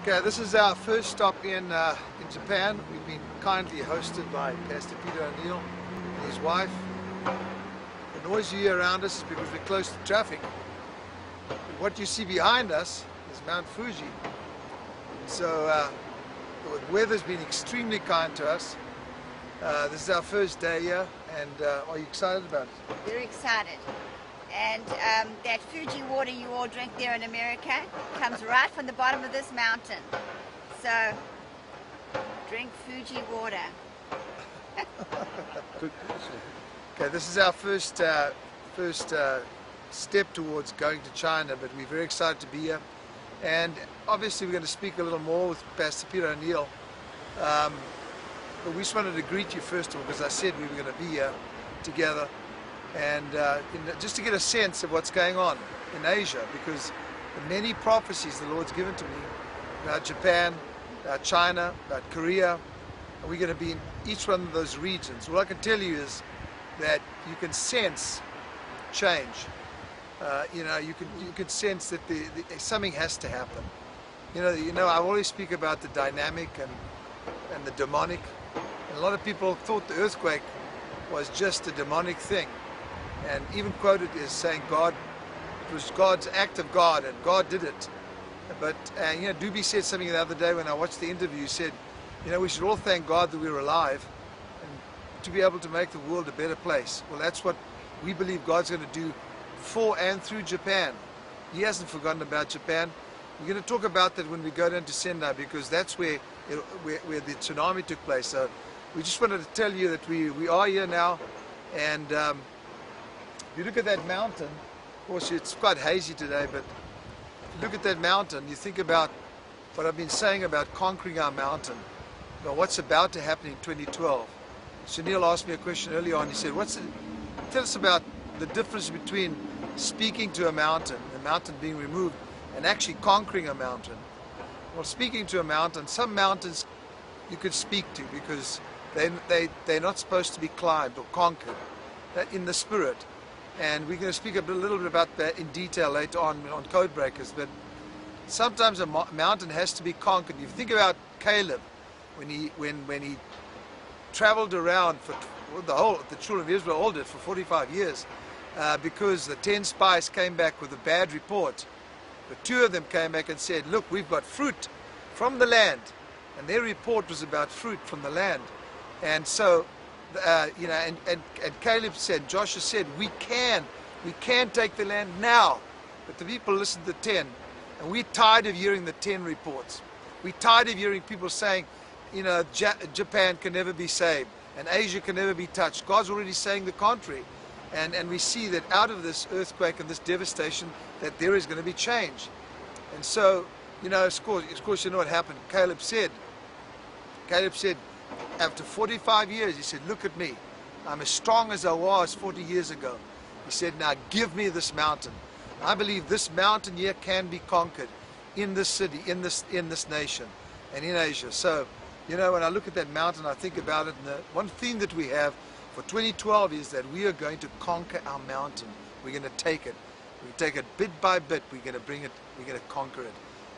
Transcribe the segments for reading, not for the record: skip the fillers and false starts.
Okay, this is our first stop in Japan. We've been kindly hosted by Pastor Peter O'Neill and his wife. The noise you hear around us is because we're close to traffic. What you see behind us is Mount Fuji. So the weather's been extremely kind to us. This is our first day here, and are you excited about it? Very excited. And that Fuji water you all drink there in America comes right from the bottom of this mountain. So, drink Fuji water. Okay, this is our first step towards going to China, but we're very excited to be here. And obviously we're going to speak a little more with Pastor Peter O'Neill. But we just wanted to greet you first of all, because I said we were going to be here together. And just to get a sense of what's going on in Asia, because the many prophecies the Lord's given to me about Japan, about China, about Korea, and we're going to be in each one of those regions. All I can tell you is that you can sense change. You can sense that something has to happen. You know, I always speak about the dynamic and the demonic. And a lot of people thought the earthquake was just a demonic thing, and even quoted as saying it was God's act of God, and God did it. But you know, Doobie said something the other day when I watched the interview. He said, you know, we should all thank God that we're alive and to be able to make the world a better place. Well, that's what we believe God's going to do for and through Japan. He hasn't forgotten about Japan. We're going to talk about that when we go down to Sendai, because that's where the tsunami took place. So we just wanted to tell you that we are here now, and if you look at that mountain, of course it's quite hazy today, but if you look at that mountain, you think about what I've been saying about conquering our mountain, about what's about to happen in 2012. Sunil asked me a question earlier on. He said, tell us about the difference between speaking to a mountain, the mountain being removed, and actually conquering a mountain. Well, speaking to a mountain, some mountains you could speak to because they're not supposed to be climbed or conquered in the spirit. And we're going to speak a little bit about that in detail later on Code Breakers. But sometimes a mountain has to be conquered. If you think about Caleb, when he traveled around for the children of Israel all did for 45 years, because the 10 spies came back with a bad report. But 2 of them came back and said, look, we've got fruit from the land. And their report was about fruit from the land. And so, you know, and Caleb said, Joshua said, we can take the land now. But the people listened to the 10. And we're tired of hearing the 10 reports. We're tired of hearing people saying, you know, Japan can never be saved and Asia can never be touched. God's already saying the contrary. And we see that out of this earthquake and this devastation, that there is going to be change. And so, you know, of course you know what happened. Caleb said, after 45 years, he said, look at me. I'm as strong as I was 40 years ago. He said, now give me this mountain. I believe this mountain here can be conquered in this city, in this nation, and in Asia. So, you know, when I look at that mountain, I think about it, and the one theme that we have for 2012 is that we are going to conquer our mountain. We're going to take it. We take it bit by bit. We're going to bring it. We're going to conquer it.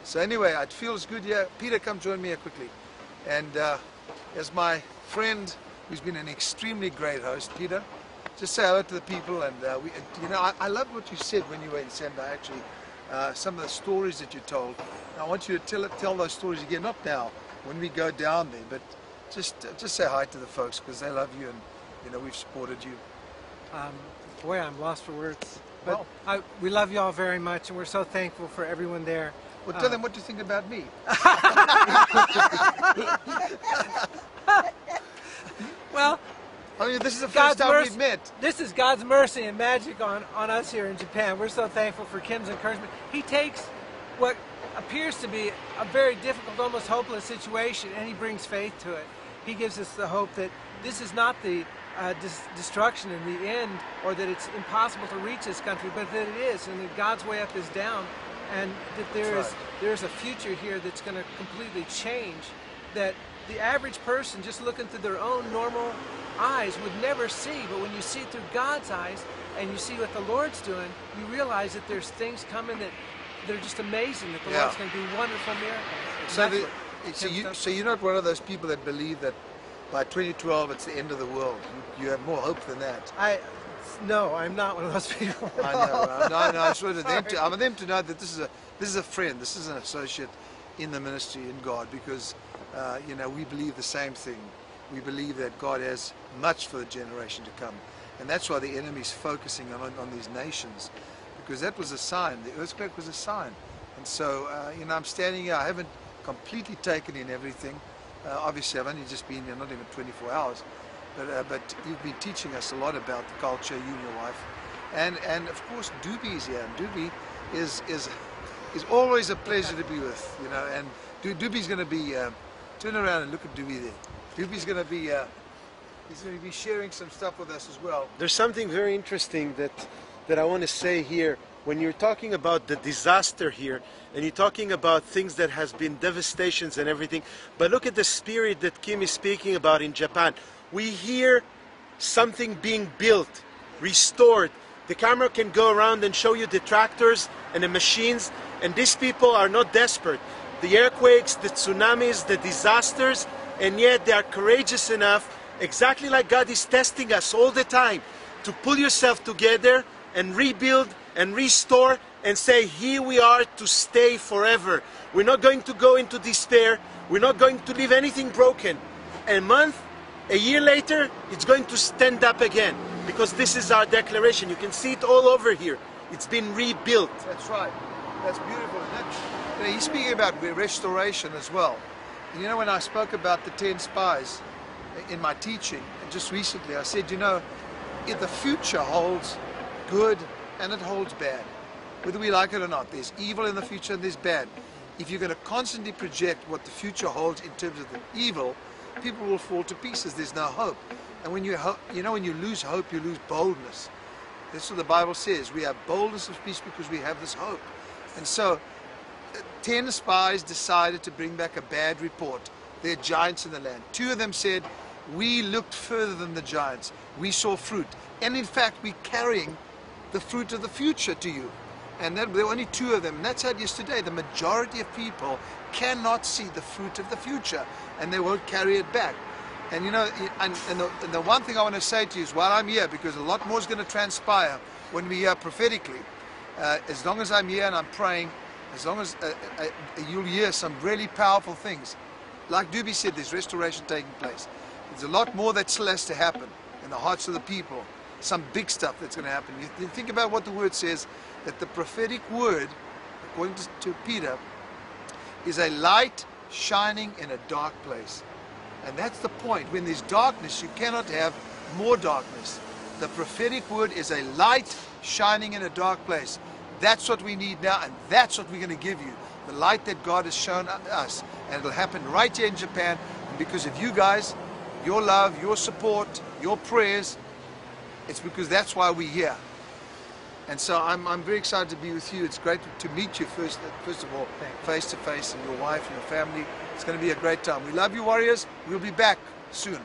So anyway, it feels good here. Peter, come join me here quickly. And as my friend, who's been an extremely great host, Peter, just say hello to the people. And you know, I loved what you said when you were in Sendai. Actually, some of the stories that you told. And I want you to tell those stories again. Not now, when we go down there, but just say hi to the folks, because they love you and you know we've supported you. Boy, I'm lost for words. But we love you all very much, and we're so thankful for everyone there. Well, tell them what you think about me. Well, I mean, this is the first time we've met. This is God's mercy and magic on us here in Japan. We're so thankful for Kim's encouragement. He takes what appears to be a very difficult, almost hopeless situation, and he brings faith to it. He gives us the hope that this is not the destruction in the end, or that it's impossible to reach this country, but that it is, and that God's way up is down, and that there's a future here that's going to completely change, that the average person just looking through their own normal eyes would never see. But when you see it through God's eyes and you see what the Lord's doing, you realize that there's things coming that they're just amazing that the Yeah. Lord's going to do wonderful miracles. And So, that's what Kim's done. so you're not one of those people that believe that by 2012 it's the end of the world. You have more hope than that. No, I'm not one of those people. I know. I just wanted Sorry. I want them to know that this is a friend. This is an associate in the ministry in God, because you know, we believe the same thing. We believe that God has much for the generation to come, and that's why the enemy's focusing on these nations, because that was a sign. The earthquake was a sign, and so you know, I'm standing here. I haven't completely taken in everything. Obviously, I've only just been here, not even 24 hours. But you've been teaching us a lot about the culture, you and your wife, and of course Doobie is here. And Doobie is always a pleasure to be with, you know. And Doobie's going to be turn around and look at Doobie there. Doobie's going to be he's going to be sharing some stuff with us as well. There's something very interesting that I want to say here. When you're talking about the disaster here, and you're talking about things that has been devastations and everything, but look at the spirit that Kim is speaking about in Japan. We hear something being built, restored. The camera can go around and show you the tractors and the machines, and these people are not desperate. The earthquakes, the tsunamis, the disasters, and yet they are courageous enough, exactly like God is testing us all the time, to pull yourself together and rebuild and restore and say, here we are to stay forever. We're not going to go into despair. We're not going to leave anything broken. A month, a year later, it's going to stand up again, because this is our declaration. You can see it all over here. It's been rebuilt. That's right. That's beautiful. And you know, he's speaking about restoration as well. And you know, when I spoke about the 10 spies in my teaching just recently, I said, you know, if the future holds good and it holds bad, whether we like it or not, there's evil in the future and there's bad. If you're going to constantly project what the future holds in terms of the evil, people will fall to pieces. There's no hope. And when you know, when you lose hope, you lose boldness. That's what the Bible says. We have boldness of speech because we have this hope. And so 10 spies decided to bring back a bad report. There are giants in the land. 2 of them said, we looked further than the giants. We saw fruit. And in fact, we're carrying the fruit of the future to you. And there were only 2 of them. And that's how it is today. The majority of people cannot see the fruit of the future, and they won't carry it back. And you know, and the one thing I want to say to you is, while I'm here, because a lot more is going to transpire when we're here prophetically, as long as I'm here and I'm praying, as long as you'll hear some really powerful things. Like Doobie said, there's restoration taking place. There's a lot more that still has to happen in the hearts of the people. Some big stuff that's going to happen. You think about what the word says, that the prophetic word, according to Peter, is a light shining in a dark place. And that's the point. When there's darkness, you cannot have more darkness. The prophetic word is a light shining in a dark place. That's what we need now, and that's what we're going to give you. The light that God has shown us. And it'll happen right here in Japan. And because of you guys, your love, your support, your prayers, it's because that's why we're here. And so I'm very excited to be with you. It's great to meet you first of all, face to face, and your wife and your family. It's going to be a great time. We love you, warriors. We'll be back soon.